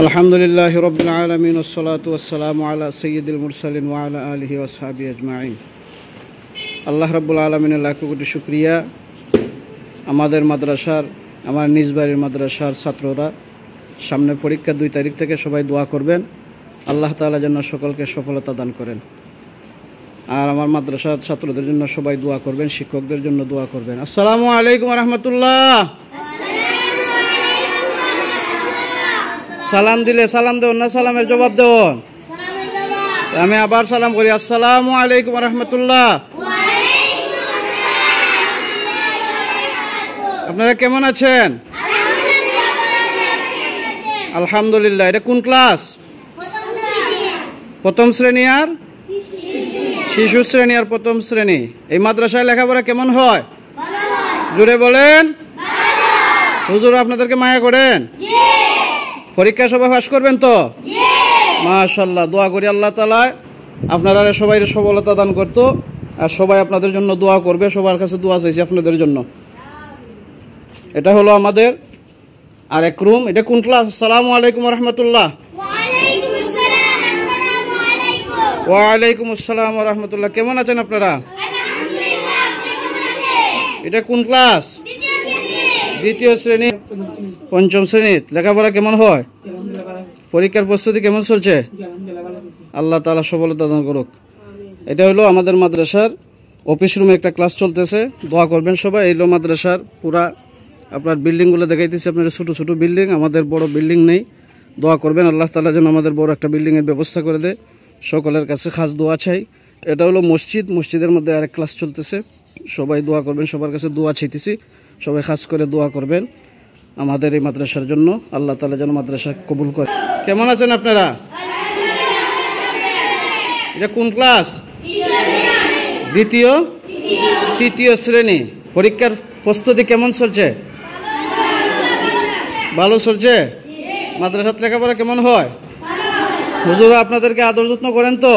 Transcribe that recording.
আলহামদুলিল্লাহি রাব্বিল আলামিন ওয়াসসালাতু ওয়াসসালামু আলা সাইয়্যিদিল মুরসালিন ওয়া আলা আলিহি ওয়া সাহবিহি আজমাইন। আল্লাহ রাব্বুল আলামিনের লাখ কোটি শুকরিয়া। আমাদের মাদ্রাসার, আমার নিজ বাড়ির মাদ্রাসার ছাত্ররা সামনে পরীক্ষা 2 তারিখ থেকে সবাই দোয়া করবেন, আল্লাহ তাআলা যেন সকলকে সফলতা দান করেন। আর আমার মাদ্রাসার ছাত্রদের জন্য সবাই দোয়া করবেন, শিক্ষকদের জন্য দোয়া করবেন। আসসালামু আলাইকুম ওয়া রাহমাতুল্লাহ। সালাম দিলে সালাম দেন না, সালামের জবাব দেন। আমি আবার সালাম করি, আসসালামু আলাইকুম ওয়া রাহমাতুল্লাহ। আপনারা কেমন আছেন? আলহামদুলিল্লাহ। এটা কোন ক্লাস? প্রথম শ্রেণী আর শিশু শ্রেণী আর প্রথম শ্রেণী। এই মাদ্রাসায় লেখাপড়া কেমন হয়? জোরে বলেন। হুজুর আপনাদেরকে মায়া করেন? পরীক্ষা সবাই পাস করবেন তো? মাশাআল্লাহ। দোয়া করি আল্লাহ তাআলা আপনারা সবাই সফলতা দান করতো, আর সবাই আপনাদের জন্য দোয়া করবে। সবার কাছে দোয়া চাইছি আপনাদের জন্য। এটা হলো আমাদের আরেক রুম। এটা কোন ক্লাস? আসসালামু আলাইকুম ওয়া রাহমাতুল্লাহ। ওয়া আলাইকুম আসসালাম ওয়া রাহমাতুল্লাহ। কেমন আছেন আপনারা? এটা কোন ক্লাস? দ্বিতীয় শ্রেণী, পঞ্চম শ্রেণী। লেখাপড়া কেমন হয়? পরীক্ষার প্রস্তুতি কেমন চলছে? আল্লাহ তাআলা সফলতা দান করুক। এটা হলো আমাদের মাদ্রাসার অফিস রুমে একটা ক্লাস চলতেছে। দোয়া করবেন সবাই। এই হলো মাদ্রাসার পুরা আপনার বিল্ডিংগুলো দেখাইতেছি। আপনার ছোটো ছোটো বিল্ডিং, আমাদের বড় বিল্ডিং নেই। দোয়া করবেন আল্লাহ তাআলা যেন আমাদের বড় একটা বিল্ডিংয়ের ব্যবস্থা করে দেয়। সকলের কাছে খাস দোয়া চাই। এটা হলো মসজিদ, মসজিদের মধ্যে আরেক ক্লাস চলতেছে। সবাই দোয়া করবেন, সবার কাছে দোয়া চাইতেছি। সবাই খাস করে দোয়া করবেন আমাদের এই মাদ্রাসার জন্য, আল্লাহ তাআলা যেন মাদ্রাসা কবুল করে। কেমন আছেন আপনারা? এটা কোন ক্লাস? তৃতীয় শ্রেণী। পরীক্ষার প্রস্তুতি কেমন চলছে? ভালো চলছে। মাদ্রাসার লেখাপড়া কেমন হয়? হুজুর আপনাদেরকে আদর যত্ন করেন তো?